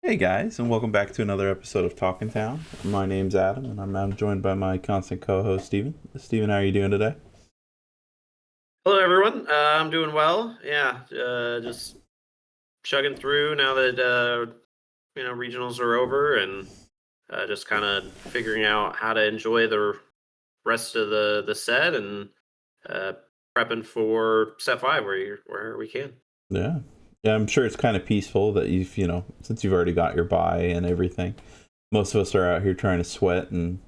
Hey guys, and welcome back to another episode of Talking Town. My name's Adam, and I'm joined by my constant co-host Steven. Steven, how are you doing today? Hello, everyone. I'm doing well. Yeah, just chugging through now that regionals are over, and just kind of figuring out how to enjoy the rest of the set, and uh, prepping for set five where we can. Yeah, yeah. I'm sure it's kind of peaceful that since you've already got your bye and everything. Most of us are out here trying to sweat and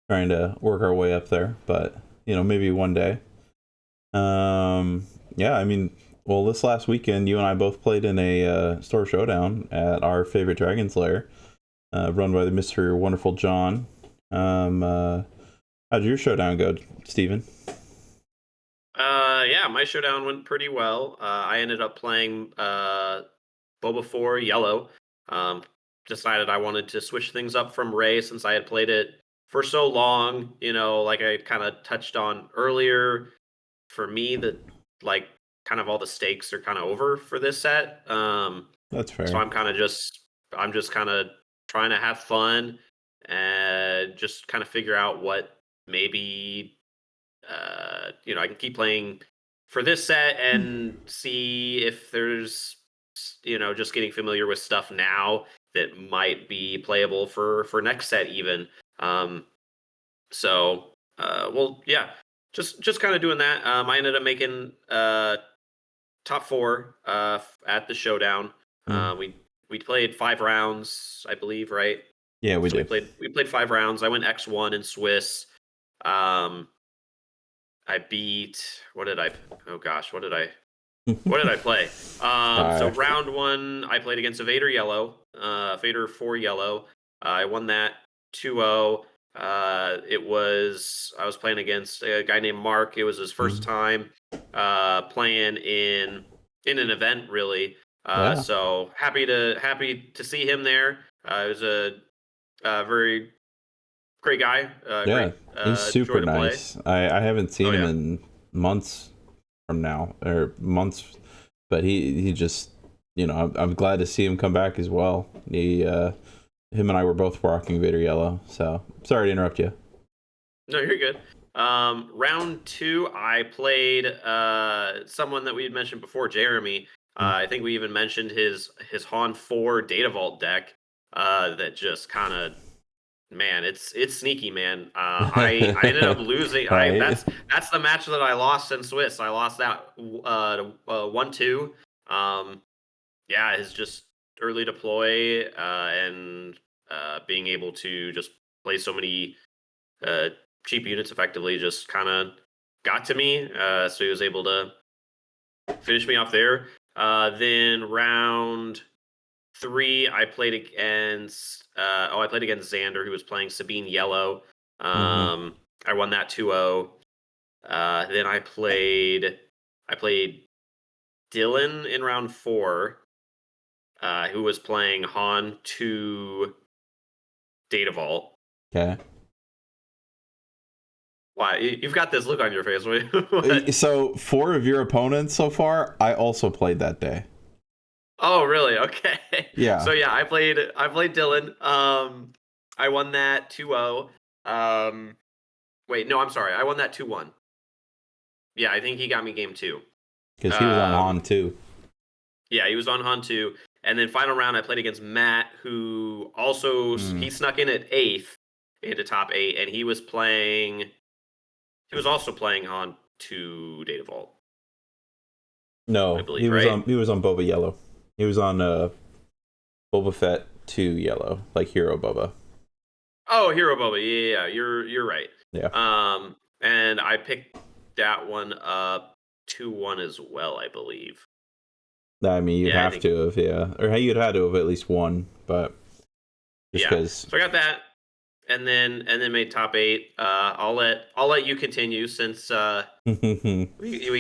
trying to work our way up there, but maybe one day. Yeah. Well, this last weekend, you and I both played in a store showdown at our favorite Dragon's Lair, run by the Mr. Wonderful John. How'd your showdown go, Steven? Yeah, my showdown went pretty well. I ended up playing Boba 4 Yellow. Um, Decided I wanted to switch things up from Ray since I had played it for so long. Like I kind of touched on earlier, for me, that like kind of all the stakes are kind of over for this set. That's So fair. I'm just kind of trying to have fun and just kind of figure out what maybe I can keep playing for this set and see if there's just getting familiar with stuff now that might be playable for next set even. Um, well, yeah, just kind of doing that. I ended up making top four at the showdown. Mm. We played 5 rounds, I believe, right? Yeah, we So did. we played 5 rounds. I went X1 in Swiss. Um, I beat what did I? Oh gosh, what did I play? So uh, round one, I played against a Vader Yellow, Vader 4 Yellow. I won that 2-0. I was playing against a guy named Mark. It was his first mm, time playing in an event, really. yeah, So happy to see him there. It was a very great guy, yeah. great He's joy super to play. nice. I haven't Oh seen him yeah. in months from now or months, but he just I'm glad to see him come back as well. Him and I were both rocking Vader Yellow. So sorry to interrupt you. No, you're good. Round two, I played someone that we had mentioned before, Jeremy. Mm. I think we even mentioned his Han 4 Data Vault deck. That just kind of, man, it's sneaky, man. I ended up losing. I Right? that's the match that I lost in Swiss. I lost that 1-2. Yeah, it's just early deploy and being able to just play so many uh, cheap units effectively just kind of got to me. So he was able to finish me off there. Then round three, I played against Xander, who was playing Sabine Yellow. Hmm. I won that 2-0. Then I played Dylan in round four, who was playing Han 2 Data Vault. Okay. Why? You've got this look on your face. What? So four of your opponents so far, I also played that day. Oh, really? Okay. Yeah. So yeah, I played Dylan. I won that 2-0. Wait, no, I'm sorry. I won that 2-1. Yeah, I think he got me game 2. Because he was on Um, Han too. yeah, he was on Han 2. And then final round I played against Matt, who also Mm. he snuck in at 8th into top 8, and he was also playing Han 2 Data Vault, I No, believe, right? he was on Boba Yellow. He was on Boba Fett 2 Yellow, like Hero Boba. Oh, Hero Boba. Yeah, you're right. Yeah. And I picked that one up 2-1 as well, I believe. I mean, you'd Yeah, I have think to have, yeah. Or you'd had to have at least one, but just yeah. because. So I got that, and then made top 8. I'll let you continue since we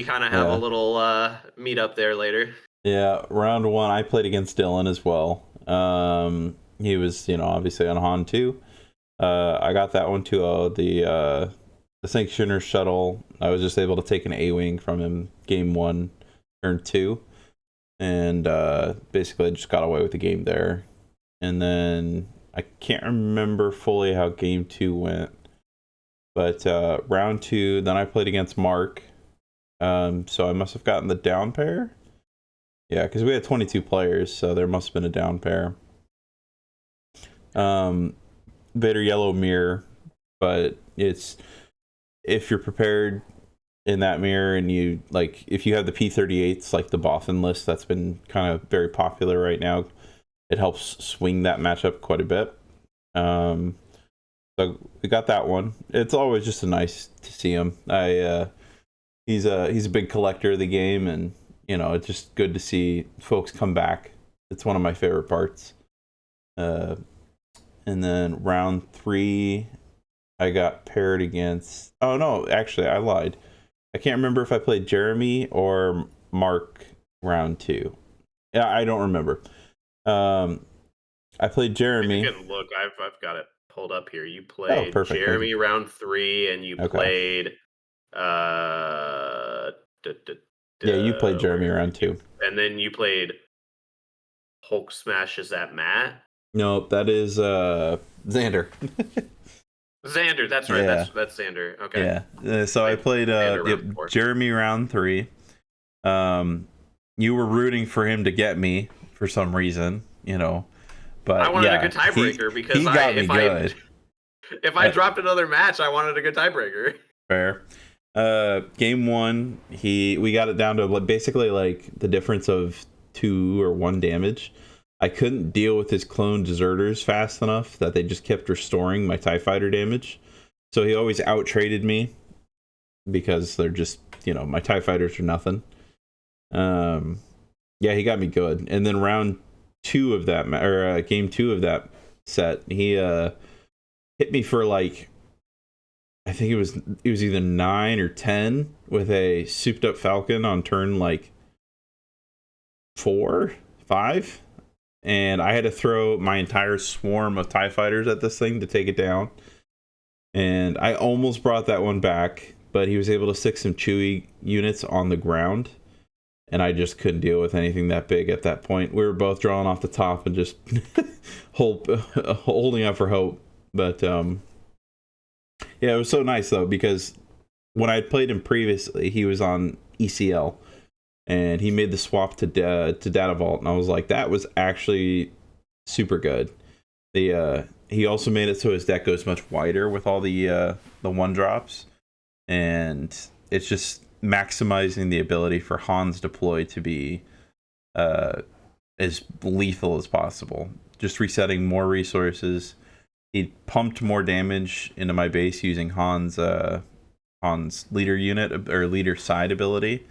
kind of have a Yeah. little meet up there later. Yeah. Round one, I played against Dylan as well. He was, obviously on Han 2. I got that one 2-0. The Sanctioner shuttle, I was just able to take an A-Wing from him game 1, turn 2. And basically I just got away with the game there. and then I can't remember fully how game 2 went, but round 2, then I played against Mark. So I must have gotten the down pair. Yeah, because we had 22 players, so there must have been a down pair. Vader yellow mirror, but it's if you're prepared in that mirror and you like if you have the P-38s, like the Bothan list that's been kind of very popular right now, it helps swing that matchup quite a bit. So we got that one. It's always just nice to see him. He's a big collector of the game, and it's just good to see folks come back. It's one of my favorite parts. And then round 3, I got paired against. Oh no, actually I lied. I can't remember if I played Jeremy or Mark round 2. Yeah, I don't remember. I played Jeremy. You can look. I've got it pulled up here. You played perfect. Jeremy round 3, and you played. Yeah, you played Jeremy round 2, and then you played Hulk Smash. Is that Matt? Nope, that is Xander. Xander, that's right. Yeah. That's Xander. Okay. Yeah. So I played Jeremy round 3. You were rooting for him to get me for some reason, but I wanted a good tiebreaker because he got me good. If I dropped another match, I wanted a good tiebreaker. Fair. Game 1, we got it down to basically like the difference of 2 or 1 damage. I couldn't deal with his clone deserters fast enough that they just kept restoring my TIE fighter damage. So he always out-traded me because they're just, my TIE fighters are nothing. Yeah, he got me good. And then round 2 of that, or game 2 of that set, he hit me for like, I think it was either 9 or 10 with a souped up Falcon on turn like 4, 5. And I had to throw my entire swarm of TIE fighters at this thing to take it down. And I almost brought that one back, but he was able to stick some Chewie units on the ground. And I just couldn't deal with anything that big at that point. We were both drawing off the top and just holding out for hope. But yeah, it was so nice though, because when I played him previously, he was on ECL. And he made the swap to Data Vault, and I was like, that was actually super good. He also made it so his deck goes much wider with all the 1-drops, and it's just maximizing the ability for Han's deploy to be as lethal as possible. Just resetting more resources. He pumped more damage into my base using Han's leader unit or leader side ability.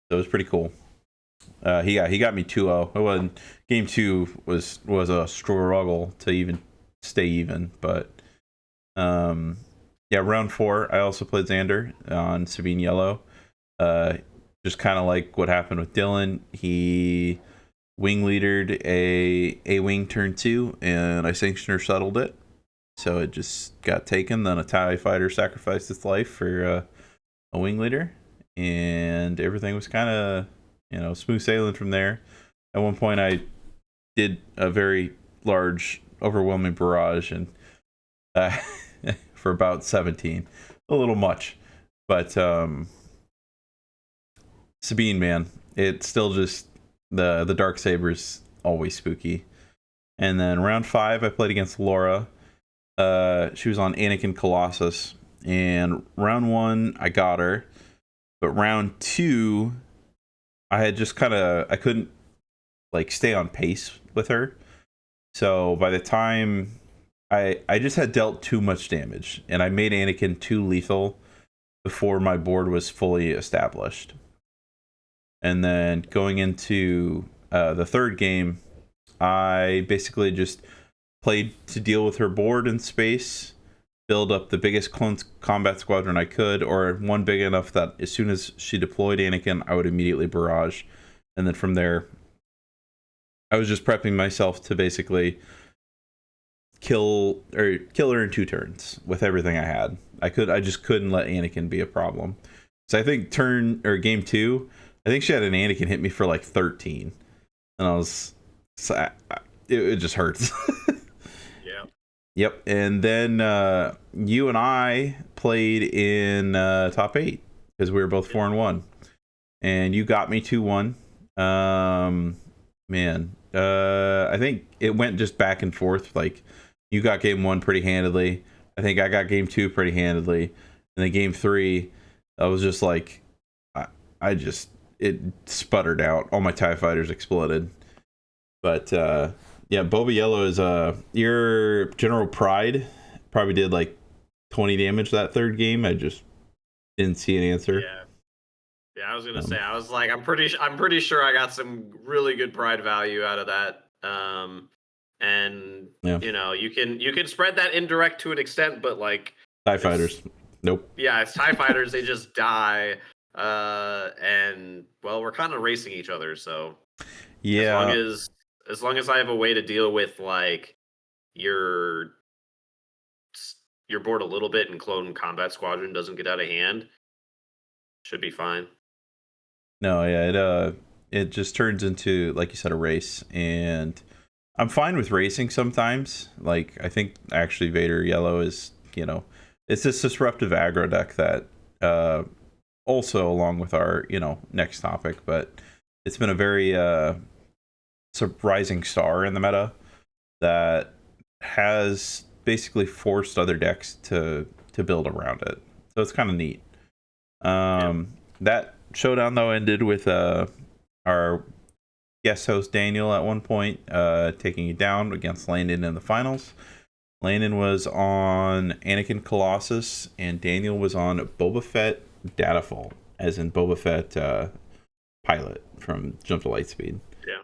So it was pretty cool. He got me 2-0. It wasn't, game 2 was a struggle to even stay even, but yeah, round 4 I also played Xander on Sabine Yellow. Just kind of like what happened with Dylan. He wing leadered a wing turn 2, and I sanctioner shuttled it, so it just got taken. Then a TIE fighter sacrificed its life for a wing leader. And everything was kind of, smooth sailing from there. At one point, I did a very large, overwhelming barrage, and for about 17, a little much. But Sabine, man, it's still just the Darksabers always spooky. And then round 5, I played against Laura. She was on Anakin Colossus, and round 1, I got her. But round 2, I had just I couldn't like stay on pace with her. So by the time I just had dealt too much damage, and I made Anakin too lethal before my board was fully established. And then going into the third game, I basically just played to deal with her board and space, build up the biggest clone combat squadron I could, or one big enough that as soon as she deployed Anakin, I would immediately barrage. And then from there, I was just prepping myself to basically kill her in 2 turns with everything I had. I just couldn't let Anakin be a problem. So I think game 2, I think she had an Anakin hit me for like 13, and it just hurts. Yep. And then you and I played in top 8 because we were both 4-1, and you got me 2-1. Man, I think it went just back and forth. Like, you got game 1 pretty handedly. I think I got game 2 pretty handedly, and then game 3, I was just like, I just it sputtered out. All my TIE fighters exploded. But yeah, Boba Yellow is your General Pride probably did like 20 damage that third game. I just didn't see an answer. Yeah. Yeah, I was gonna say, I was like, I'm pretty sure I got some really good pride value out of that. And Yeah, you can spread that indirect to an extent, but like, TIE it's fighters. Nope. yeah, it's TIE fighters. They just die, and well, we're kind of racing each other. So as long Yeah. as as long as I have a way to deal with like your your board a little bit and Clone Combat Squadron doesn't get out of hand, should be fine. No, yeah, it just turns into, like you said, a race, and I'm fine with racing sometimes. Like, I think actually Vader Yellow is, it's this disruptive aggro deck that also, along with our, next topic, but it's been a very surprising star in the meta that has basically forced other decks to build around it. So it's kind of neat. Yeah. That showdown though ended with our guest host Daniel at one point taking it down against Landon in the finals. Landon was on Anakin Colossus, and Daniel was on Boba Fett Datafall, as in Boba Fett pilot from Jump to Lightspeed. Yeah.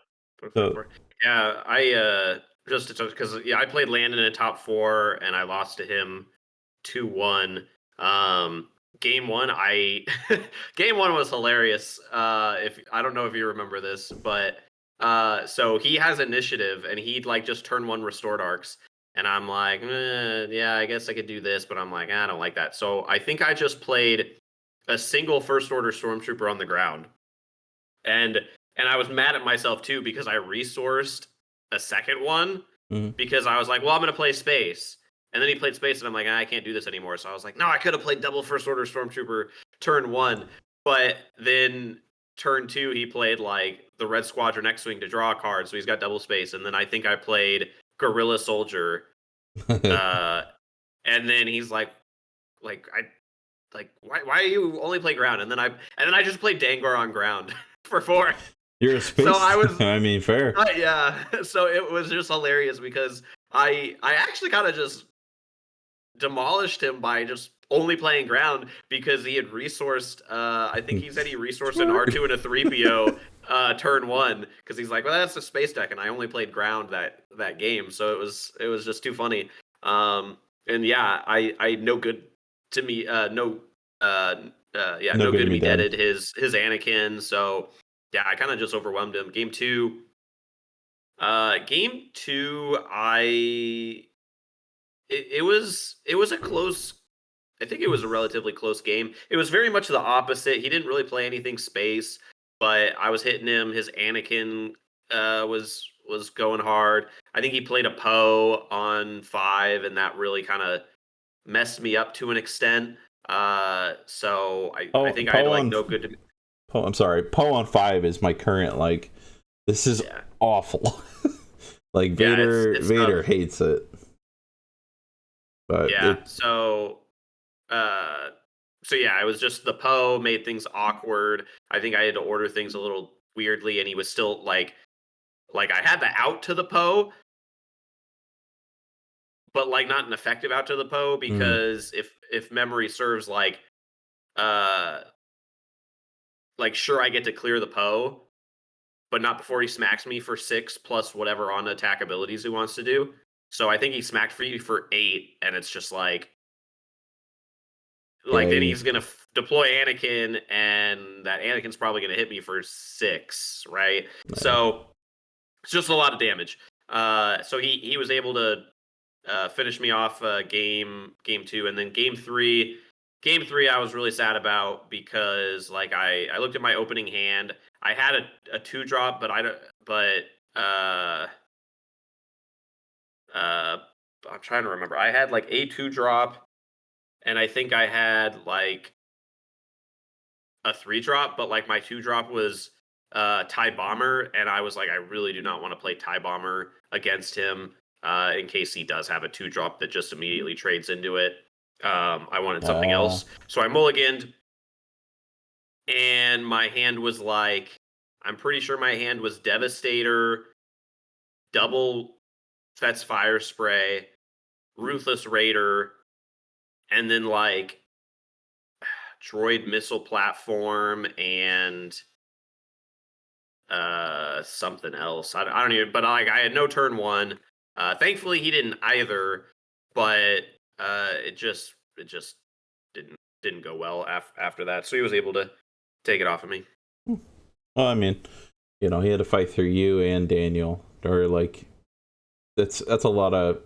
So, Yeah, I just because yeah, I played Landon in a top 4 and I lost to him 2-1. Game 1 I game 1 was hilarious. If I don't know if you remember this, but so he has initiative and he'd like just turn 1 restored arcs, and I'm like, yeah, I guess I could do this, but I'm like, I don't like that. So I think I just played a single first order stormtrooper on the ground. And I was mad at myself too because I resourced a second one mhm. because I was like, well, I'm gonna play space. And then he played space, and I'm like, I can't do this anymore. So I was like, no, I could have played double first order stormtrooper turn 1, but then turn 2 he played like the Red Squadron X-wing to draw a card, so he's got double space. And then I think I played Guerrilla Soldier, uh, and then he's like I like why do you only play ground? And then I just played Dangar on ground for 4. You're a So space. I was I mean, fair. yeah. So it was just hilarious because I actually kind of just demolished him by just only playing ground because he had resourced I think he said he resourced an R2 and a 3PO turn 1 because he's like, well, that's a space deck, and I only played ground that game. So it was just too funny. And yeah, I no good to me no yeah, No no good good to to me me dead. deaded his Anakin. So yeah, I kind of just overwhelmed him. Game 2 it was a close. I think it was a relatively close game. It was very much the opposite. He didn't really play anything space, but I was hitting him. His Anakin was going hard. I think he played a Poe on 5, and that really kind of messed me up to an extent. So I Oh, think I had like no good to Poe. I'm sorry. Poe on 5 is my current, like, this is yeah. awful. Like, Yeah, it's tough. Vader hates it, but Yeah. Uh so yeah, it was just the Poe made things awkward. I think I had to order things a little weirdly, and he was still like I had the out to the Poe, but like not an effective out to the Poe mm, because if memory serves, uh sure, I get to clear the Poe, but not before he smacks me for 6 plus whatever on attack abilities he wants to do. So I think he smacked for you for 8, and it's just like then yeah, he's gonna deploy Anakin, and that Anakin's probably gonna hit me for 6, right? yeah. So it's just a lot of damage. So he was able to finish me off game 2, and then game 3 I was really sad about because like I looked at my opening hand. I had a 2 drop, but I don't but uh uh I'm trying to remember. I had like a 2-drop, and I think I had like a 3-drop, but like my 2-drop was tie bomber, and I was like, I really do not want to play tie bomber against him in case he does have a 2-drop that just immediately trades into it. I wanted something Uh, else, so I mulliganed, and my hand was like, I'm pretty sure my hand was Devastator, double Fet's Fire Spray, Ruthless Raider, and then like droid missile platform and something else. I don't even, but like I had no turn one. Thankfully he didn't either, but it just didn't go well after that. So he was able to take it off of me. well, I mean, he had to fight through you and Daniel, or like that's a lot of.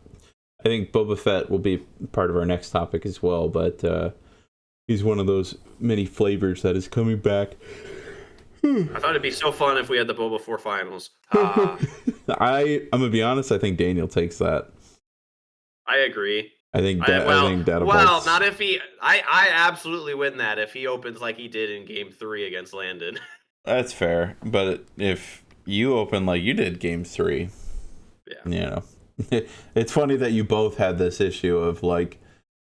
I think Boba Fett will be part of our next topic as well, but he's one of those many flavors that is coming back. I thought it'd be so fun if we had the Boba 4 finals. Ah, I'm gonna be honest. I think Daniel takes that. I agree. I think I Well, think Data well, Bolt's. not if he. I absolutely win that if he opens like he did in Game 3 against Landon. That's fair, but if you open like you did Game 3, Yeah. you know, it's funny that you both had this issue of like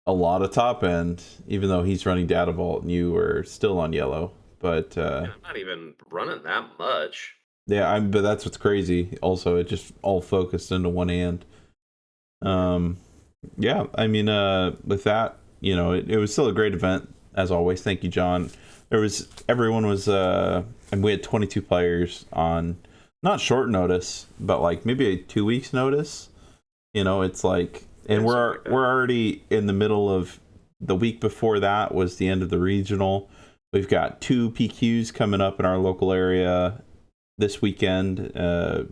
a lot of top end, even though he's running Data Vault and you were still on yellow. But I'm not even running that much. yeah, but that's what's crazy. Also, it just all focused into one hand. Yeah, I mean, with that, it was still a great event as always. Thank you, John. Everyone was, and we had 22 players on not short notice, but like maybe a 2 weeks notice. It's like, and Yeah, we're something like that. we're already in the middle of the week before that was the end of the regional. We've got 2 PQs coming up in our local area this weekend, the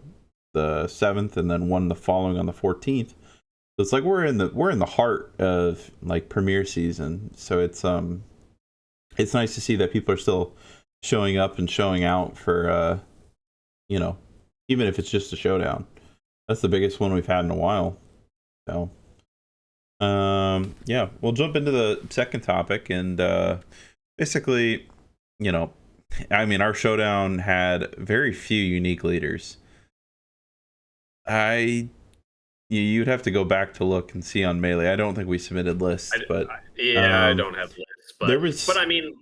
7th, and then one the following on the 14th. So it's like we're in the heart of like premiere season. So it's nice to see that people are still showing up and showing out for even if it's just a showdown. That's the biggest one we've had in a while. So yeah, we'll jump into the second topic, and basically, I mean, our showdown had very few unique leaders. You'd have to go back to look and see on Melee. I don't think we submitted lists, but I don't have lists, there but was. I mean,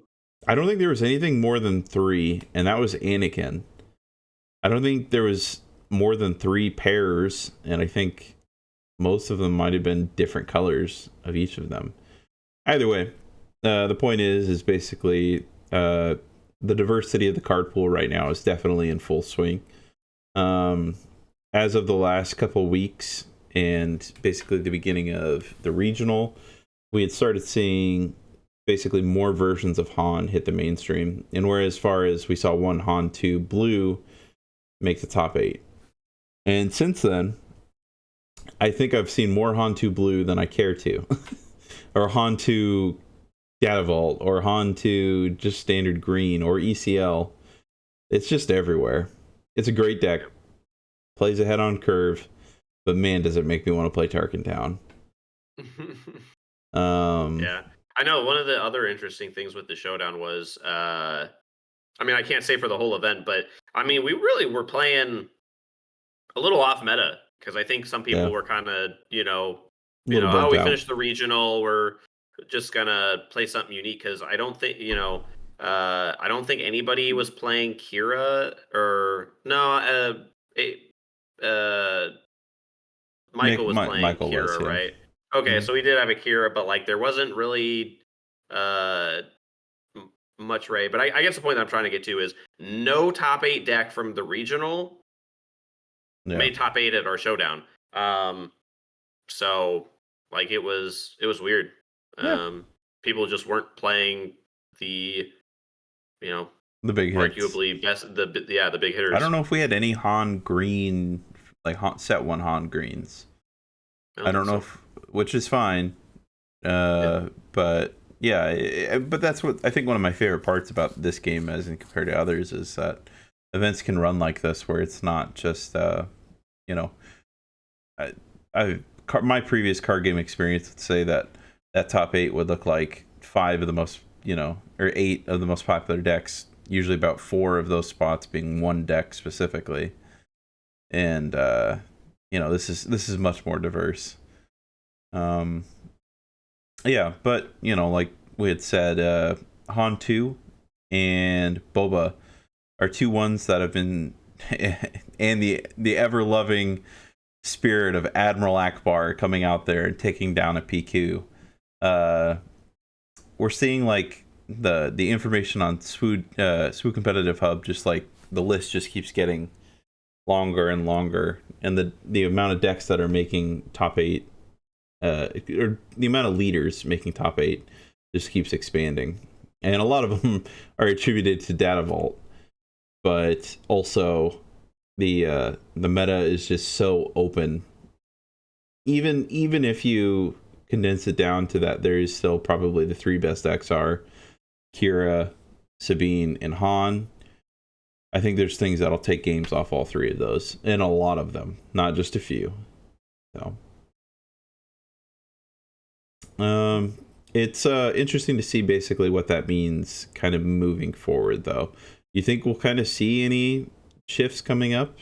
I don't think there was anything more than 3, and that was Anakin. I don't think there was more than 3 pairs, and I think most of them might have been different colors of each of them. Either way, the point is basically the diversity of the card pool right now is definitely in full swing. As of the last couple weeks and basically the beginning of the regional, we had started seeing basically more versions of Han hit the mainstream. And whereas far as we saw one Han 2 blue make the top 8. And since then, I think I've seen more Han 2 blue than I care to. Or Han 2 Data Vault, or Han 2 just standard green, or ECL. It's just everywhere. It's a great deck. Plays ahead on curve, but man, does it make me want to play Tarkin Town. yeah, I know. One of the other interesting things with the showdown was, I mean, I can't say for the whole event, but I mean, we really were playing a little off meta because I think some Yeah, people were kind of, a little oh, burnt we out. finished the regional, we're just gonna play something unique because I don't think, I don't think anybody was playing Kira or no, uh, Michael was playing Michael was, Kira, yeah. right? Okay, Mm-hmm. so we did have a Kira, but like there wasn't really uh much Ray. But I guess the point that I'm trying to get to is no top 8 deck from the regional Yeah. made top 8 at our showdown. So like it was weird. Yeah. People just weren't playing the you know The big hits. arguably best the big hitters. I don't know if we had any Han green, like set 1 Han greens. I don't know if, which is fine. But yeah, but that's what I think one of my favorite parts about this game, as in compared to others, is that events can run like this, where it's not just I my previous card game experience would say that top 8 would look like 5 of the most, or 8 of the most popular decks, usually about 4 of those spots being one deck specifically. And this is much more diverse. Yeah, but like we had said, Han 2 and Boba are 2 ones that have been and the ever loving spirit of Admiral Akbar coming out there and taking down a PQ. We're seeing like the information on SWU Competitive Hub, just like the list just keeps getting longer and longer, and the amount of decks that are making top 8, or the amount of leaders making top 8 just keeps expanding, and a lot of them are attributed to Data Vault, but also the meta is just so open. Even if you condense it down to that, there is still probably the 3 best decks are Kira, Sabine, and Han. I think there's things that'll take games off all 3 of those, and a lot of them, not just a few. So, it's interesting to see basically what that means, kind of moving forward. Though, you think we'll kind of see any shifts coming up?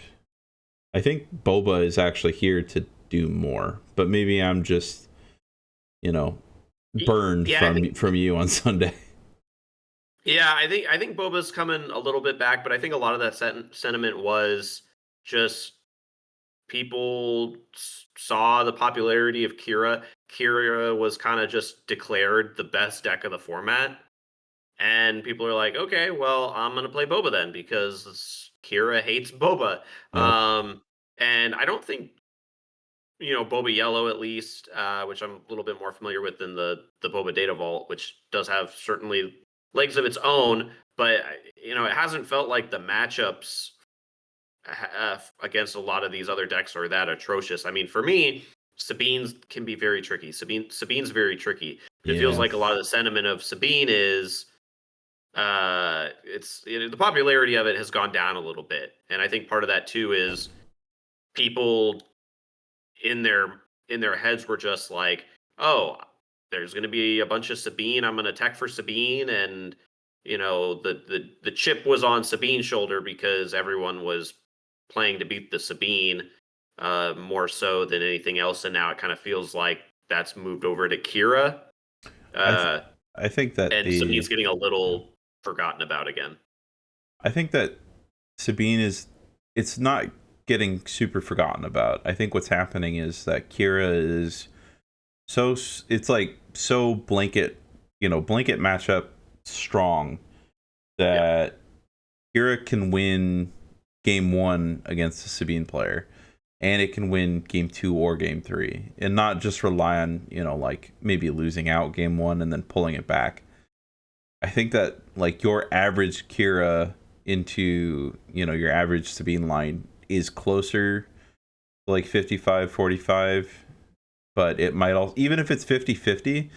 I think Boba is actually here to do more, but maybe I'm just, burned from you on Sunday. Yeah, I think Boba's coming a little bit back, but I think a lot of that sentiment was just people saw the popularity of Kira. Kira was kind of just declared the best deck of the format, and people are like, okay, well, I'm gonna play Boba then because Kira hates Boba. Yeah. And I don't think Boba Yellow at least, which I'm a little bit more familiar with than the Boba Data Vault, which does have certainly legs of its own, but it hasn't felt like the matchups against a lot of these other decks are that atrocious. I mean, for me, Sabine's can be very tricky. Sabine's very tricky. But it feels Yeah. like a lot of the sentiment of Sabine is it's the popularity of it has gone down a little bit, and I think part of that too is people in their heads were just like, oh, there's going to be a bunch of Sabine. I'm going to tech for Sabine, and the chip was on Sabine's shoulder because everyone was playing to beat the Sabine more so than anything else, and now it kind of feels like that's moved over to Kira. I I think that and Sabine's getting a little forgotten about again. I think that Sabine it's not getting super forgotten about. I think what's happening is that Kira is it's like so blanket matchup strong that Kira can win game 1 against a Sabine player, and it can win game 2 or game 3, and not just rely on like maybe losing out game 1 and then pulling it back. I think that like your average Kira into your average Sabine line is closer to like 55-45, but it might also, even if it's 50-50,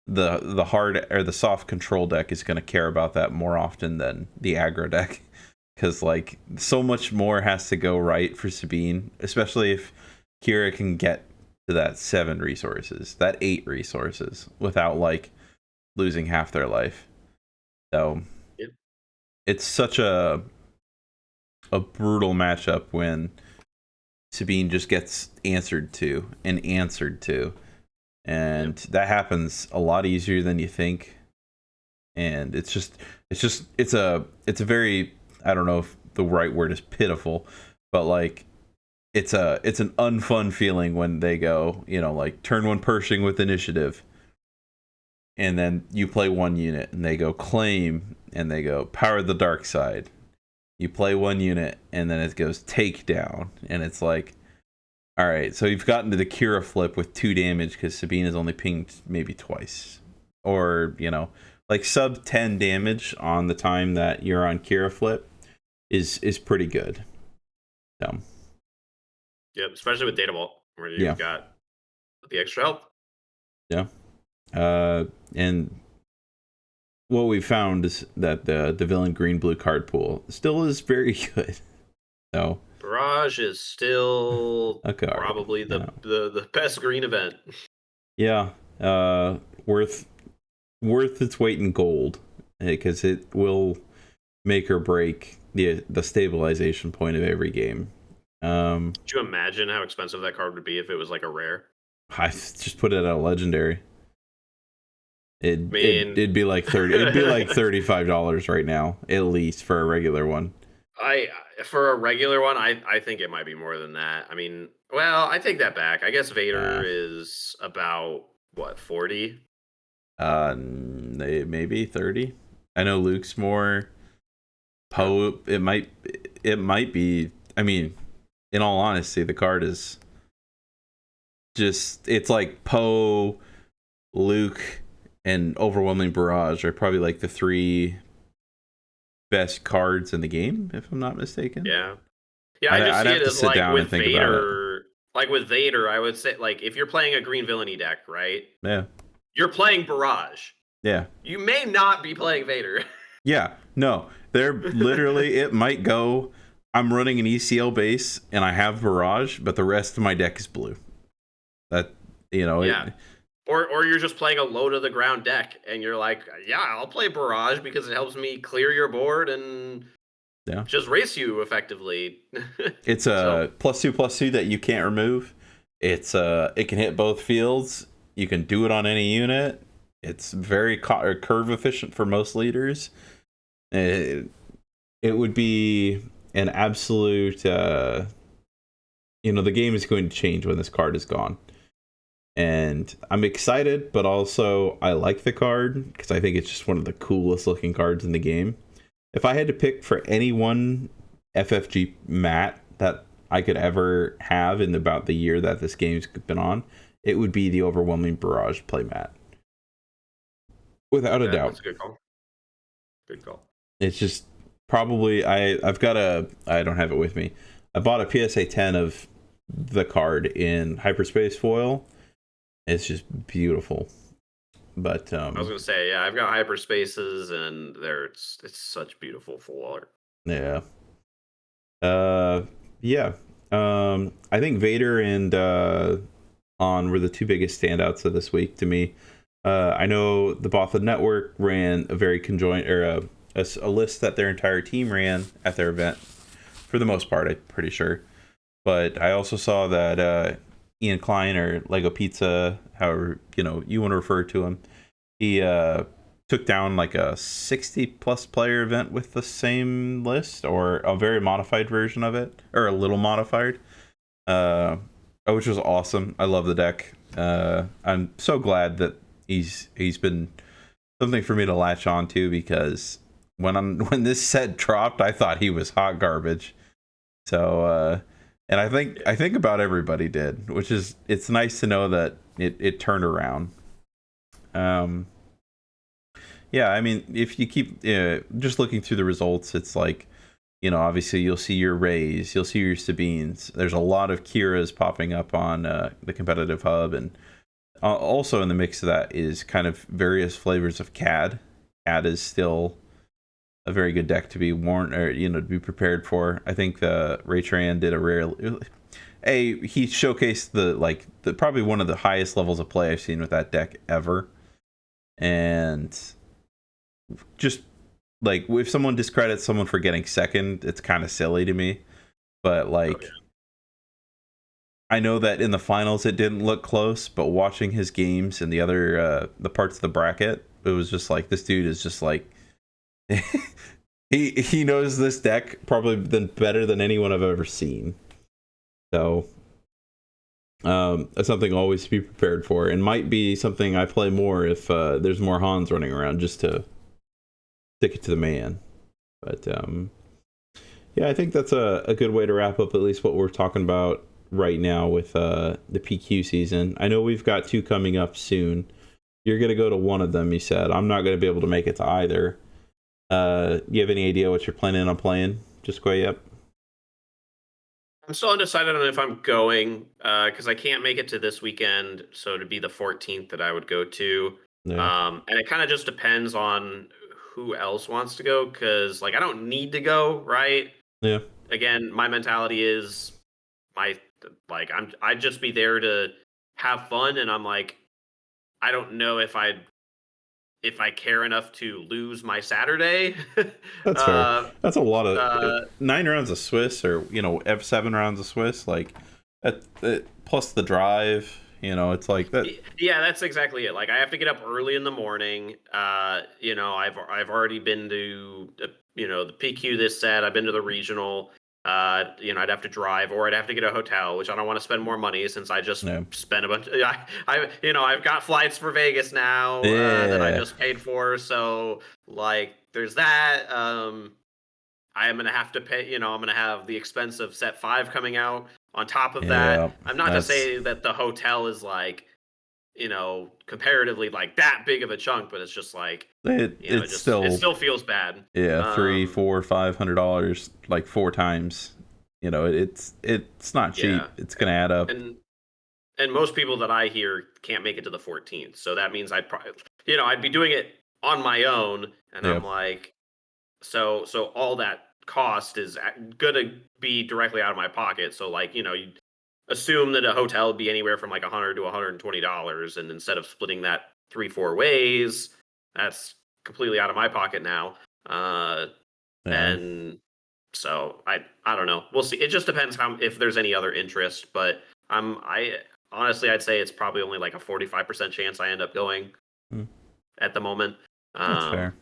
the hard or the soft control deck is going to care about that more often than the aggro deck, because like so much more has to go right for Sabine, especially if Kira can get to that 7 resources, that 8 resources without like losing half their life. So it's such a brutal matchup when Sabine just gets answered to, and that happens a lot easier than you think. And it's a very, I don't know if the right word is pitiful, but like it's an unfun feeling when they go, like turn 1 Pershing with initiative, and then you play 1 unit and they go claim, and they go power the dark side. You play 1 unit and then it goes take down, and it's like, all right, so you've gotten to the Kira flip with 2 damage because Sabine has only pinged maybe twice, or like sub 10 damage on the time that you're on Kira flip is pretty good. So Yep, especially with Data Vault where you've got the extra health. Yeah. And what we found is that the villain green blue card pool still is very good. So Barrage is still A card. probably Yeah. the best green event. Yeah. Worth its weight in gold, because it will make or break the stabilization point of every game. Could you imagine how expensive that card would be if it was like a rare? I just put it at a legendary. I mean, It'd be like 30. It'd be like $35 right now, at least, for a regular one. I for a regular one, I think it might be more than that. I mean, well, I take that back. I guess Vader Uh, is about what 40. Maybe 30. I know Luke's more. Yeah, Poe. It might be. I mean, in all honesty, the card is just. It's like Poe, Luke, and Overwhelming Barrage are probably like the three best cards in the game, if I'm not mistaken. yeah, yeah. I just I'd see have it to as sit like down and with think about it. Vader. Like with Vader, I would say like if you're playing a green villainy deck, right? Yeah, You're playing Barrage. yeah, You may not be playing Vader. yeah. No, they're literally. It might go. I'm running an ECL base and I have Barrage, but the rest of my deck is blue. That Yeah. Or you're just playing a low to the ground deck and you're like, yeah, I'll play Barrage because it helps me clear your board and yeah. just race you effectively. It's So a +2/+2 that you can't remove. It can hit both fields. You can do it on any unit. It's very curve efficient for most leaders. It would be an absolute. The game is going to change when this card is gone, and I'm excited, but also I like the card because I think it's just one of the coolest looking cards in the game. If I had to pick for any one FFG mat that I could ever have in about the year that this game's been on, it would be the Overwhelming Barrage playmat. Without a doubt. that's a good call. Good call. It's just probably I don't have it with me. I bought a PSA 10 of the card in hyperspace foil. It's just beautiful. But I was gonna say, yeah, I've got hyperspaces and it's such beautiful full art. yeah. Uh yeah. I think Vader and On were the two biggest standouts of this week to me. I know the Botha Network ran a very conjoint or a list that their entire team ran at their event. For the most part, I'm pretty sure. But I also saw that Ian Klein or Lego Pizza, however you want to refer to him, he took down like a 60+ player event with the same list or a very modified version of it, or a little modified, which was awesome. I love the deck. I'm so glad that he's been something for me to latch on to, because when this set dropped, I thought he was hot garbage. So and I think about everybody did, which is, it's nice to know that it turned around. Yeah, I mean, if you keep just looking through the results, it's like, obviously you'll see your Rays, you'll see your Sabines. There's a lot of Kiras popping up on the competitive hub, and also in the mix of that is kind of various flavors of CAD. CAD is still a very good deck to be warned, or to be prepared for. I think the Ray Tran did he showcased the probably one of the highest levels of play I've seen with that deck ever. And just like, if someone discredits someone for getting second, it's kind of silly to me. But like, Oh, yeah. I know that in the finals it didn't look close, but watching his games and the parts of the bracket, it was just like, this dude is just like he knows this deck probably better than anyone I've ever seen. So that's something always to be prepared for, and might be something I play more if there's more Hans running around, just to stick it to the man. But yeah, I think that's a good way to wrap up at least what we're talking about right now with the PQ season. I know we've got two coming up soon. You're going to go to one of them, you said. I'm not going to be able to make it to either. You have any idea what you're planning on playing? Just quite yet? I'm still undecided on if I'm going because I can't make it to this weekend, so it'd be the 14th that I would go to. Yeah. And it kind of just depends on who else wants to go, because like I don't need to go, right? Yeah. again, my mentality is my I'd just be there to have fun, and I'm like, I don't know if I care enough to lose my Saturday. That's fair. uh, That's a lot of uh, 9 rounds of Swiss, or F7 rounds of Swiss, like plus the drive. It's like that. Yeah, that's exactly it. Like I have to get up early in the morning. I've already been to the PQ this set. I've been to the regional. I'd have to drive or I'd have to get a hotel, which I don't want to spend more money since I just Yeah, spent a bunch. I've got flights for Vegas now that I yeah, just paid for. So like, there's that. I am gonna have to pay. I'm gonna have the expense of set 5 coming out on top of that. yeah. I'm not to That's say that the hotel is like comparatively like that big of a chunk, but it's just like, it. it It's just it still, still feels bad. yeah, three, Um, four, $500, like 4 times. It's not cheap. yeah, It's gonna add up. and most people that I hear can't make it to the 14th, so that means I'd probably, I'd be doing it on my own, and Yeah. I'm like, so all that cost is gonna be directly out of my pocket. So like, you assume that a hotel would be anywhere from like $100 to $120, and instead of splitting that 3-4 ways, that's completely out of my pocket now. Yeah. And so I don't know. We'll see. It just depends how if there's any other interest, but I honestly I'd say it's probably only like a 45% chance I end up going Hmm. at the moment. That's Um, fair.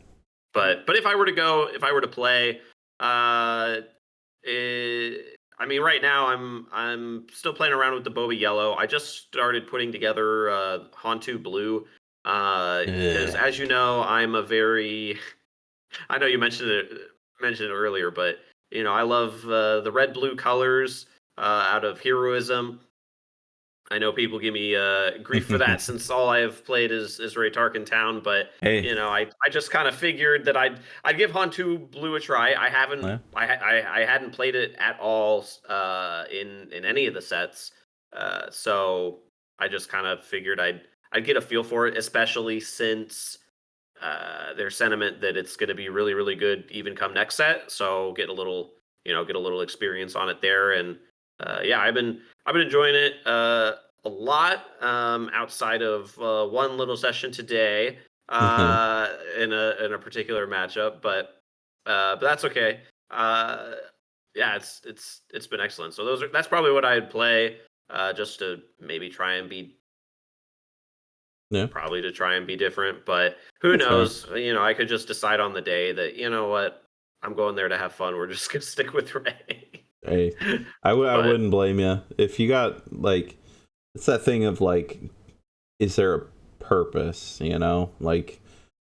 but if I were to go, if I were to play, uh, I mean, right now I'm still playing around with the Boba Yellow. I just started putting together Hantu Blue, because Yeah. as you know, I'm a very I know you mentioned it earlier, but I love the red blue colors out of heroism. I know people give me grief for that since all I have played is Ray Tarkin Town, but Hey. I just kind of figured that I'd give Hantu Blue a try. I haven't Yeah. I hadn't played it at all in any of the sets, so I just kind of figured I'd get a feel for it, especially since their sentiment that it's going to be really really good even come next set. So get a little experience on it there, and yeah, I've been enjoying it a lot, outside of one little session today in a particular matchup, but that's okay. Yeah, it's been excellent. So that's probably what I'd play, just to maybe try and be Yeah. probably to try and be different. But who That's fair. knows? I could just decide on the day that you know what, I'm going there to have fun. We're just gonna stick with Ray. Hey, I But wouldn't blame you if you got like, it's that thing of like, is there a purpose? Like,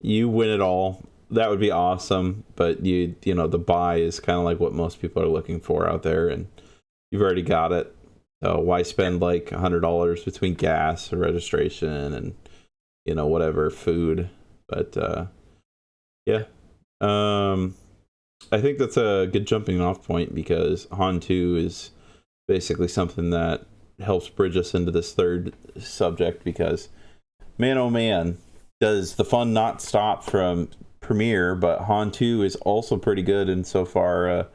you win it all. That would be awesome, but the buy is kind of like what most people are looking for out there, and you've already got it. So why yeah, spend like $100 between gas or registration and whatever food? But yeah, um, I think that's a good jumping off point because Han 2 is basically something that helps bridge us into this third subject because, man, oh man, does the fun not stop from Premiere, but Han 2 is also pretty good, and so far,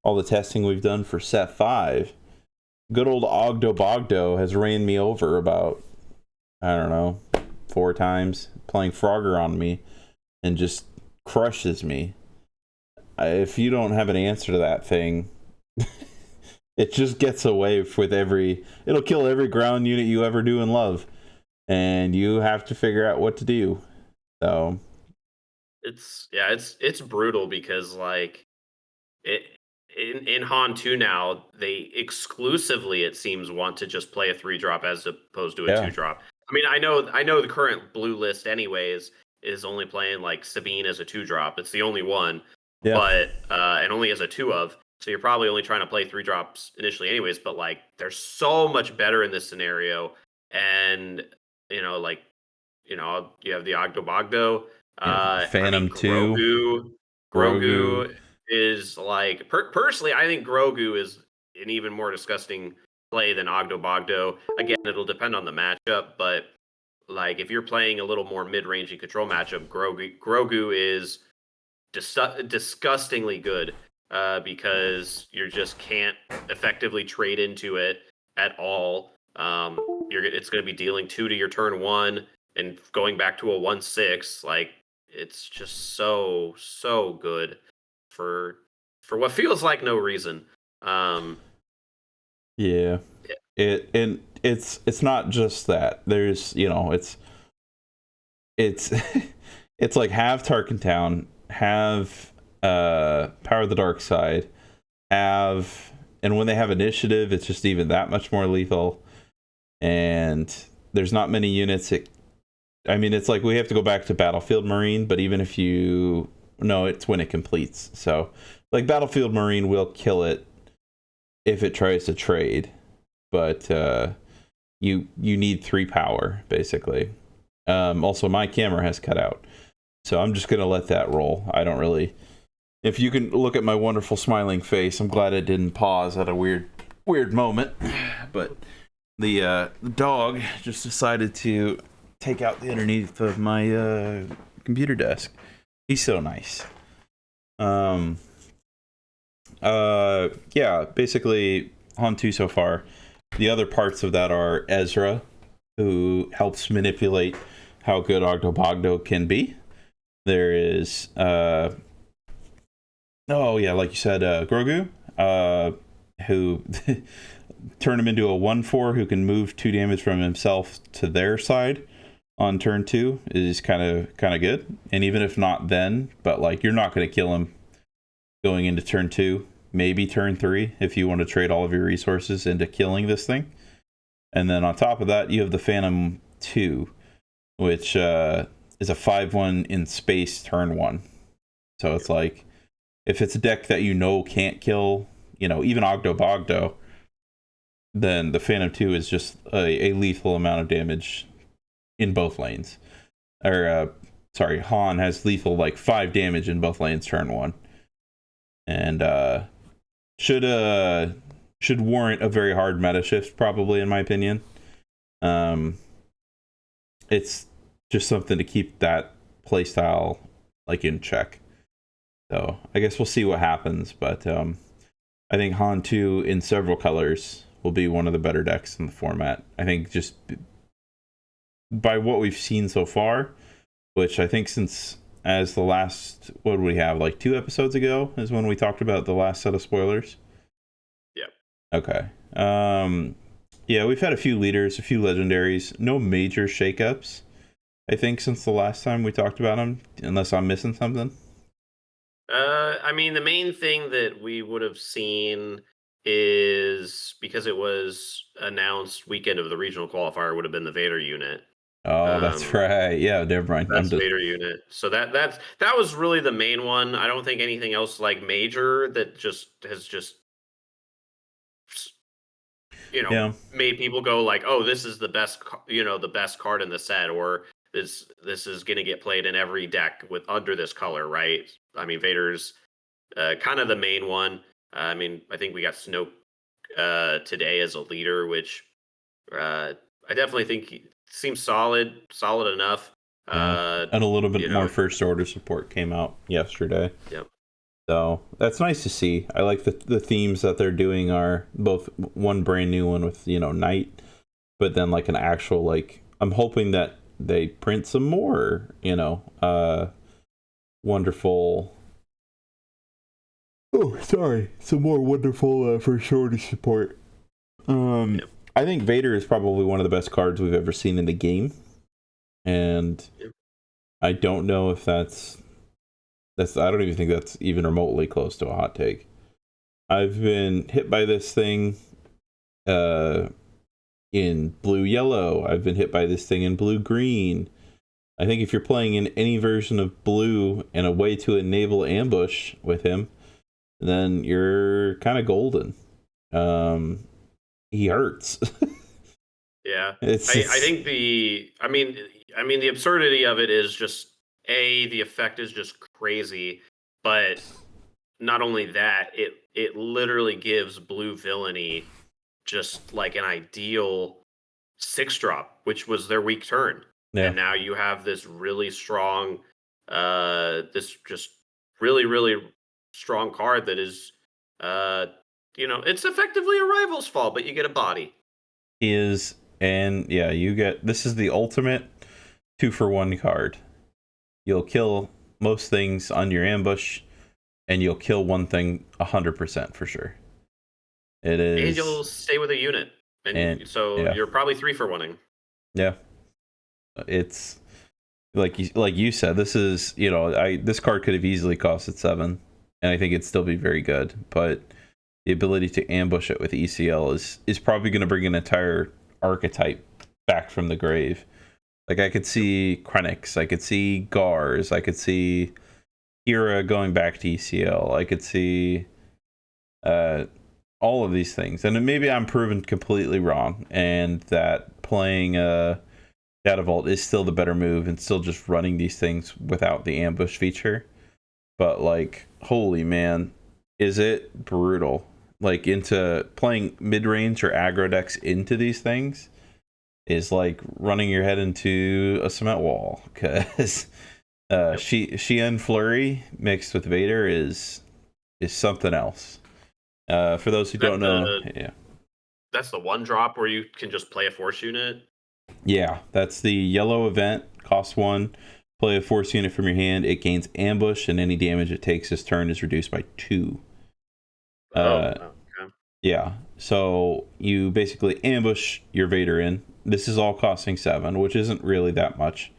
all the testing we've done for Set 5, good old Ogdo Bogdo has ran me over about, I don't know, 4 times, playing Frogger on me, and just crushes me. If you don't have an answer to that thing, it just gets away with it'll kill every ground unit you ever do in love, and you have to figure out what to do. So, it's brutal because like it in Han 2 now, they exclusively, it seems, want to just play a 3-drop as opposed to a yeah, 2-drop. I mean, I know the current blue list anyways is only playing like Sabine as a 2-drop. It's the only one, yeah, but and only as a 2 of. So you're probably only trying to play 3-drops initially anyways, but like they're so much better in this scenario. And like you have the Ogdo. yeah. I mean, Phantom 2, Grogu. Grogu is like personally, I think Grogu is an even more disgusting play than Ogdo. Again, it'll depend on the matchup, but like if you're playing a little more mid-range and control matchup, Grogu is disgustingly good. because you just can't effectively trade into it at all. It's going to be dealing 2 to your turn 1 and going back to a 1/6. Like it's just so good for what feels like no reason. Um, Yeah. yeah, It's not just that. There's, it's it's like have Tarkentown, have Power of the Dark Side, have, and when they have initiative, it's just even that much more lethal. And there's not many units. I mean, it's like we have to go back to Battlefield Marine, but even if you, no, it's when it completes. So, like Battlefield Marine will kill it if it tries to trade, but you need 3 power basically. Also, my camera has cut out, so I'm just gonna let that roll. I don't really. If you can look at my wonderful smiling face, I'm glad it didn't pause at a weird moment. But the dog just decided to take out the underneath of my computer desk. He's so nice. Yeah, basically on 2 so far. The other parts of that are Ezra, who helps manipulate how good Ogdo Bogdo can be. There is oh yeah, like you said, Grogu, who turn him into a 1/4 who can move 2 damage from himself to their side on turn 2 is kind of good. And even if not then, but like you're not going to kill him going into turn 2, maybe turn 3 if you want to trade all of your resources into killing this thing. And then on top of that, you have the Phantom 2, which is a 5/1 in space turn 1. So it's like, if it's a deck that can't kill, even Ogdo Bogdo, then the Phantom 2 is just a lethal amount of damage in both lanes. Or, sorry, Han has lethal, like, 5 damage in both lanes turn 1. And should warrant a very hard meta shift, probably, in my opinion. It's just something to keep that playstyle, like, in check. So I guess we'll see what happens, but I think Han 2 in several colors will be one of the better decks in the format. I think just by what we've seen so far, which I think since as the last, what do we have, like 2 episodes ago is when we talked about the last set of spoilers. yeah. Okay. Yeah, we've had a few leaders, a few legendaries, no major shakeups, I think, since the last time we talked about them, unless I'm missing something. I mean, the main thing that we would have seen is because it was announced weekend of the regional qualifier would have been the Vader unit. Oh, that's Um, right. Yeah, never mind. I'm that's just Vader unit. So that was really the main one. I don't think anything else like major that just has just yeah. made people go like, oh, this is the best, the best card in the set, or this is gonna get played in every deck with under this color, right? I mean, Vader's kind of the main one. I mean, I think we got Snoke today as a leader, which I definitely think he seems solid enough. Yeah. Uh, And a little bit you more know, first order support came out yesterday. yep, So that's nice to see. I like the themes that they're doing are both one brand new one with, Knight, but then like an actual, like, I'm hoping that they print some more, wonderful. Oh, sorry. Some more wonderful first order support. yep, I think Vader is probably one of the best cards we've ever seen in the game. And yep. I don't know if I don't even think that's even remotely close to a hot take. I've been hit by this thing in blue yellow. I've been hit by this thing in blue green. I think if you're playing in any version of blue and a way to enable ambush with him, then you're kind of golden. He hurts. Yeah, I it's think I mean the absurdity of it is just the effect is just crazy, but not only that, it literally gives blue villainy just like an ideal 6 drop, which was their weak turn. yeah. And now you have this really strong, this just really, really strong card that is, uh, it's effectively a rival's fall, but you get a body. Is and yeah, you get this is the ultimate 2-for-1 card. You'll kill most things on your ambush, and you'll kill one thing 100% for sure. It And is, you'll stay with a unit, and and so yeah, you're probably 3-for-1ing. yeah. It's like you said. This is this card could have easily costed 7, and I think it'd still be very good. But the ability to ambush it with ECL is probably going to bring an entire archetype back from the grave. Like I could see Krennics, I could see Gars, I could see Hera going back to ECL. I could see uh, all of these things, and then maybe I'm proven completely wrong, and that playing Data Vault is still the better move, and still just running these things without the ambush feature. But like, holy man, is it brutal? Like into playing mid range or aggro decks into these things is like running your head into a cement wall, because Xian Flurry mixed with Vader is something else. For those who That don't know, the yeah, that's the one drop where you can just play a force unit. yeah, that's the yellow event. Cost 1. Play a force unit from your hand. It gains ambush, and any damage it takes this turn is reduced by 2. Oh, Uh, okay. yeah. So you basically ambush your Vader in. This is all costing 7, which isn't really that much,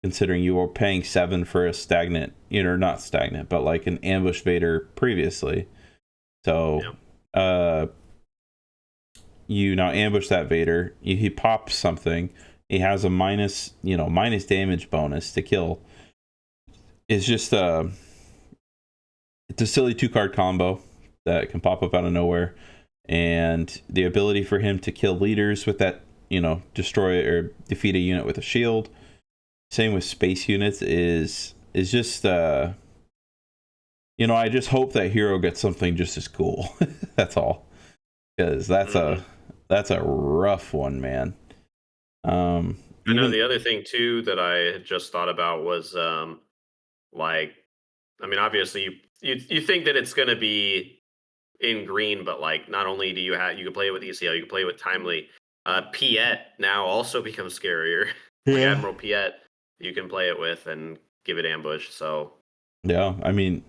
considering you were paying 7 for a stagnant, not stagnant, but like an ambush Vader previously. So, you now ambush that Vader. He pops something. He has a minus damage bonus to kill. It's just it's a silly 2-card combo that can pop up out of nowhere, and the ability for him to kill leaders with that, destroy or defeat a unit with a shield. Same with space units is just I just hope that hero gets something just as cool. That's all, because that's a rough one, man. I know Even the other thing too that I had just thought about was like, I mean, obviously you think that it's gonna be in green, but like not only do you can play it with ECL, you can play it with Timely. Piet now also becomes scarier. Like yeah, Admiral Piet, you can play it with and give it ambush. So yeah. I mean,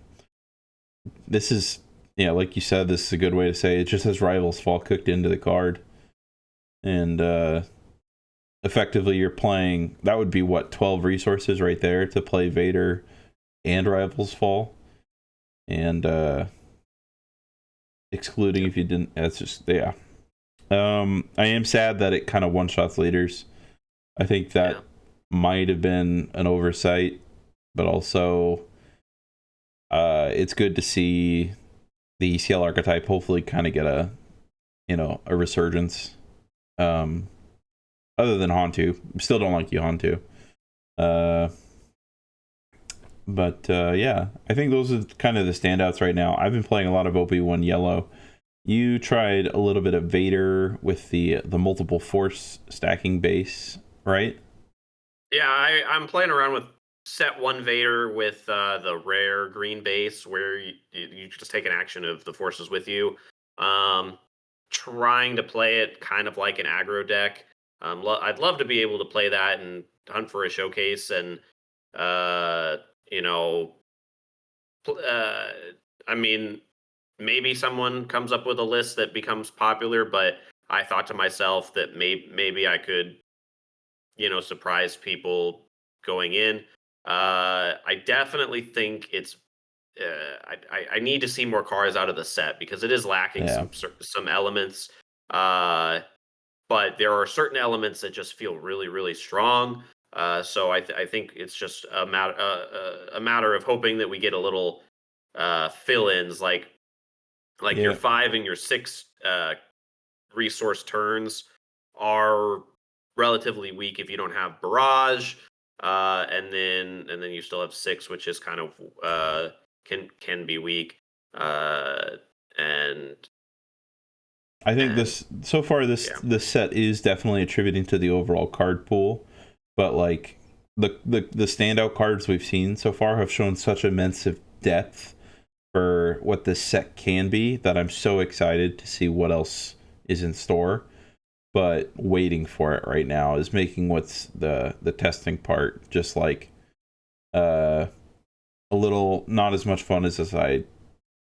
this is like you said, this is a good way to say it. Just has Rivals Fall cooked into the card, and effectively you're playing. That would be what 12 resources right there to play Vader and Rivals Fall, and excluding if you didn't. That's just yeah. I am sad that it kind of one shots leaders. I think that might have been an oversight, but also it's good to see the ECL archetype hopefully kind of get a resurgence. Other than Hantu, still don't like you, Hantu. But yeah, I think those are kind of the standouts right now. I've been playing a lot of OP1 Yellow. You tried a little bit of Vader with the multiple force stacking base, right? yeah, I'm playing around with set 1 Vader with the rare green base where you just take an action of the forces with you. Um, Trying to play it kind of like an aggro deck. I'd love to be able to play that and hunt for a showcase and uh, you know, uh, I mean, maybe someone comes up with a list that becomes popular, but I thought to myself that maybe I could, surprise people going in. I definitely think it's. I need to see more cars out of the set because it is lacking Yeah. some elements. But there are certain elements that just feel really really strong. So I think it's just a matter of hoping that we get a little fill-ins like your Yeah. 5 and your 6 resource turns are relatively weak if you don't have barrage, and then you still have 6, which is kind of can be weak, uh, and I think and this so far yeah. this set is definitely attributing to the overall card pool, but like the standout cards we've seen so far have shown such immense depth for what this set can be that I'm so excited to see what else is in store. But waiting for it right now is making what's the testing part just like a little not as much fun as I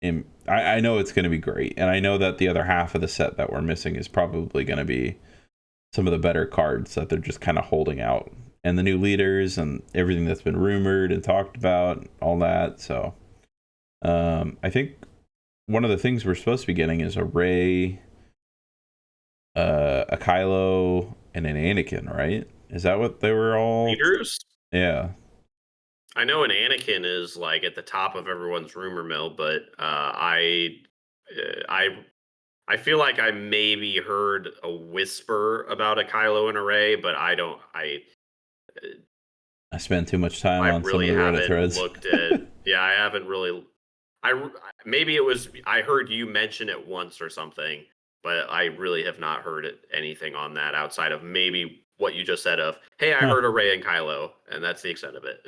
am. I know it's going to be great, and I know that the other half of the set that we're missing is probably going to be some of the better cards that they're just kind of holding out, and the new leaders and everything that's been rumored and talked about, all that. So I think one of the things we're supposed to be getting is a Rey, a Kylo, and an Anakin, right? Is that what they were all? Leaders? Yeah. I know an Anakin is like at the top of everyone's rumor mill, but I feel like I maybe heard a whisper about a Kylo and a Rey, but I don't. I spend too much time I on some of really the Reddit haven't threads. looked at. Yeah, I haven't really. Maybe it was I heard you mention it once or something, but I really have not heard anything on that outside of maybe what you just said of, "Hey, I Huh. heard a Rey and Kylo," and that's the extent of it.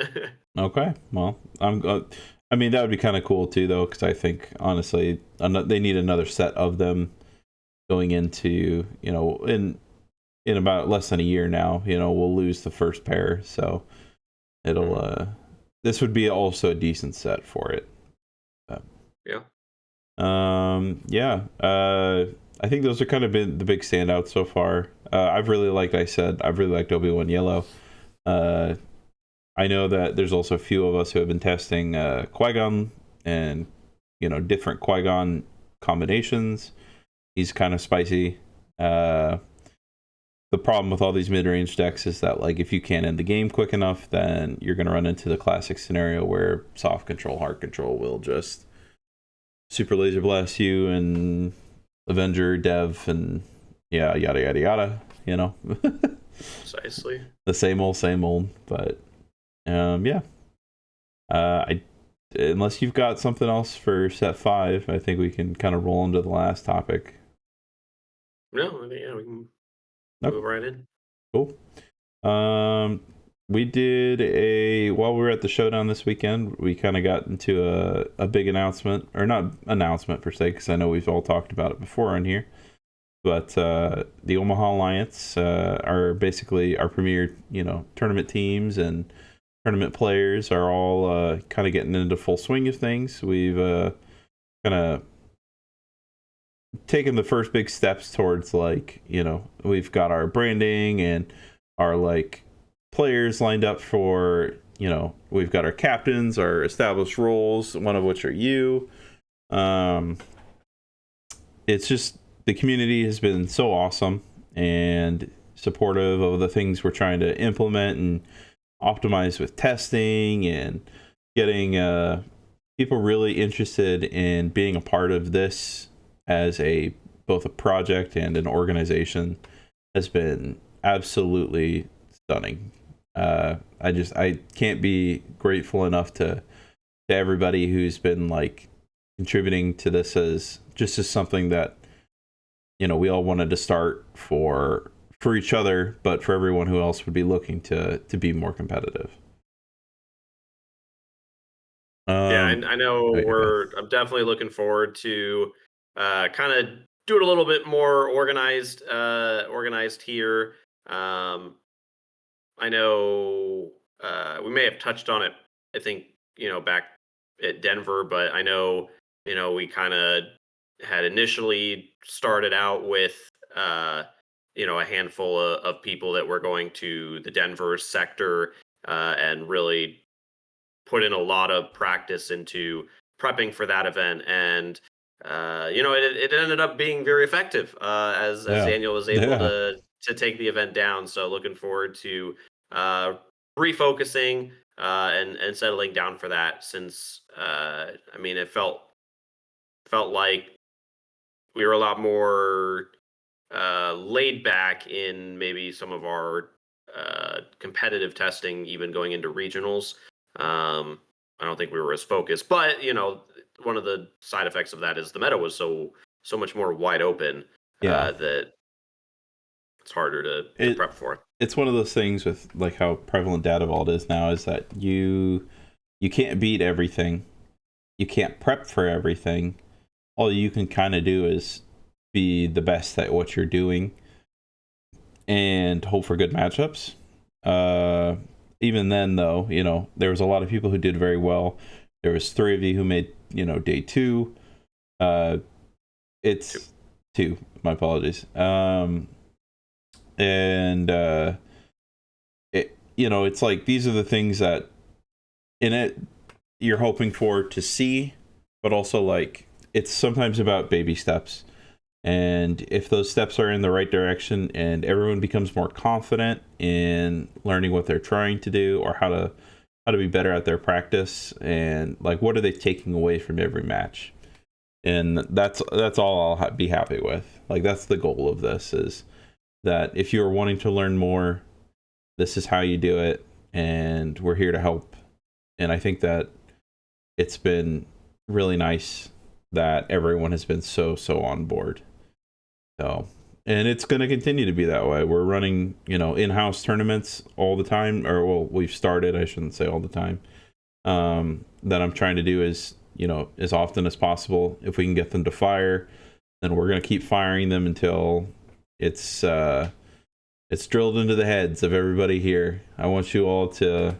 Okay. Well, I mean, that would be kind of cool too, though, because I think honestly, they need another set of them going into, in about less than a year now. We'll lose the first pair, so it'll this would be also a decent set for it. But, Yeah. yeah. I think those are kind of been the big standouts so far. I've really liked Obi-Wan Yellow. I know that there's also a few of us who have been testing Qui-Gon and different Qui-Gon combinations. He's kind of spicy. The problem with all these mid-range decks is that, like, if you can't end the game quick enough, then you're going to run into the classic scenario where soft control, hard control will just super laser blast you, and Avenger, Dev, and yeah, yada yada yada. Precisely. The same old. But yeah. I unless you've got something else for set 5, I think we can kind of roll into the last topic. No, I think, yeah, we can Nope. move right in. Cool. We did while we were at the Showdown this weekend, we kind of got into a big announcement, or not announcement per se, because I know we've all talked about it before on here. But the Omaha Alliance are basically our premier, tournament teams and tournament players are all kind of getting into full swing of things. We've kind of taken the first big steps towards, like, we've got our branding and our, like, players lined up for, we've got our captains, our established roles, one of which are you. It's just, the community has been so awesome and supportive of the things we're trying to implement and optimize with testing, and getting people really interested in being a part of this as both a project and an organization has been absolutely stunning. I can't be grateful enough to everybody who's been, like, contributing to this as something that we all wanted to start for each other, but for everyone who else would be looking to be more competitive. Yeah, I know Okay. I'm definitely looking forward to kind of do it a little bit more organized here. Um, I know we may have touched on it, I think, back at Denver, but I know, we kind of had initially started out with, a handful of people that were going to the Denver sector and really put in a lot of practice into prepping for that event. And, it ended up being very effective as Yeah. Daniel was able Yeah. to take the event down. So looking forward to uh, refocusing and settling down for that, since I mean, it felt like we were a lot more laid back in maybe some of our competitive testing, even going into regionals. I don't think we were as focused, but one of the side effects of that is the meta was so much more wide open Yeah. that it's harder to It prep for. it's one of those things with, like, how prevalent data vault is now, is that you can't beat everything. you can't prep for everything. All you can kind of do is be the best at what you're doing and hope for good matchups. Even then, though, there was a lot of people who did very well. There was 3 of you who made, day 2. It's 2. My apologies. It's like these are the things that in it you're hoping for to see, but also like it's sometimes about baby steps. And if those steps are in the right direction and everyone becomes more confident in learning what they're trying to do or how to be better at their practice and like what are they taking away from every match, and that's all I'll be happy with. Like that's the goal of this, is that if you're wanting to learn more, this is how you do it, and we're here to help. And I think that it's been really nice that everyone has been so on board. So, and it's going to continue to be that way. We're running, in-house tournaments all the time, or well, we've started, I shouldn't say all the time. That I'm trying to do is, as often as possible. If we can get them to fire, then we're going to keep firing them until it's drilled into the heads of everybody here. I want you all to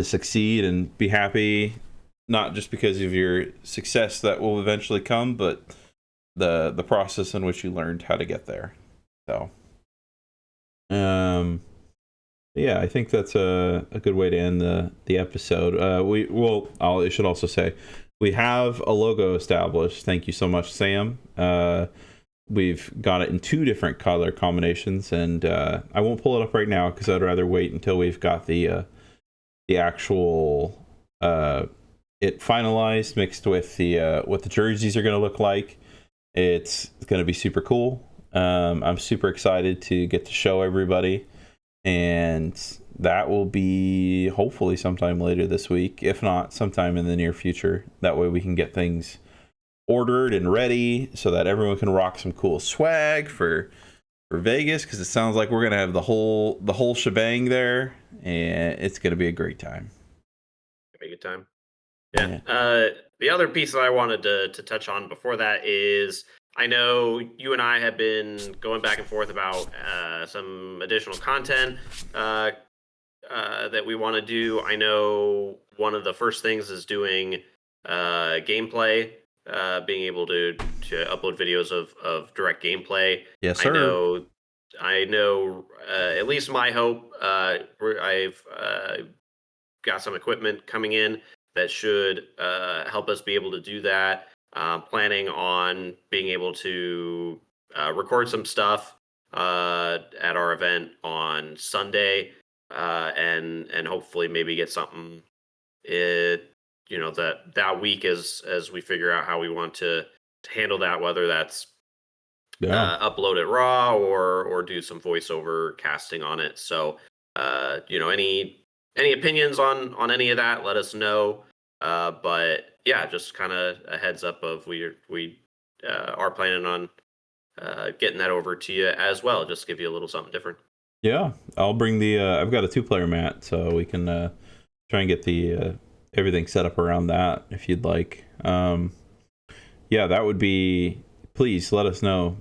succeed and be happy, not just because of your success that will eventually come, but the process in which you learned how to get there. So, yeah, I think that's a good way to end the episode. I should also say we have a logo established. Thank you so much, Sam. We've got it in 2 different color combinations, and I won't pull it up right now because I'd rather wait until we've got the actual it finalized, mixed with the what the jerseys are going to look like. It's going to be super cool. I'm super excited to get to show everybody, and that will be hopefully sometime later this week, if not sometime in the near future. That way we can get things ordered and ready so that everyone can rock some cool swag for Vegas, because it sounds like we're going to have the whole shebang there, and it's going to be a great time. Have a good time. Yeah. The other piece that I wanted to touch on before that is I know you and I have been going back and forth about some additional content that we want to do. I know one of the first things is doing gameplay, being able to upload videos of direct gameplay. Yes, sir. I know. At least my hope. I've got some equipment coming in that should help us be able to do that. Planning on being able to record some stuff at our event on Sunday, and hopefully maybe get something that week as we figure out how we want to handle that, whether that's upload it raw or do some voiceover casting on it. So any opinions on any of that, let us know. But yeah, just kind of a heads up of we are planning on getting that over to you as well. Just give you a little something different. Yeah, I'll bring the I've got a 2-player mat, so we can try and get the everything set up around that if you'd like. Yeah, that would be. Please let us know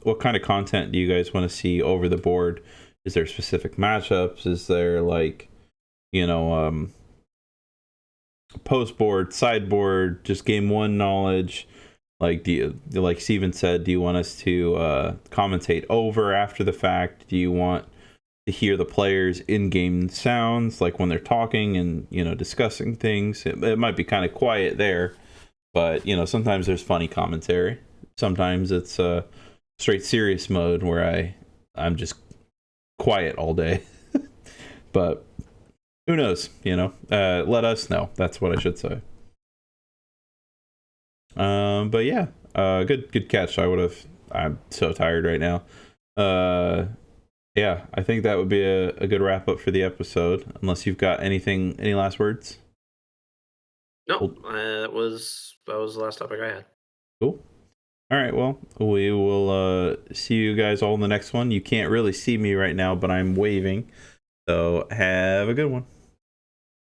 what kind of content do you guys want to see over the board. Is there specific matchups? Is there post board, sideboard, just game 1 knowledge? Like, like Steven said, do you want us to commentate over after the fact? Do you want to hear the players in-game sounds, like when they're talking and discussing things? It might be kind of quiet there, but sometimes there's funny commentary. Sometimes it's straight serious mode where I'm just quiet all day. But who knows? Let us know. That's what I should say. But yeah, good catch. I'm so tired right now. Yeah, I think that would be a good wrap up for the episode. Unless you've got any last words? No, that was the last topic I had. Cool. All right, well, we will see you guys all in the next one. You can't really see me right now, but I'm waving. So have a good one.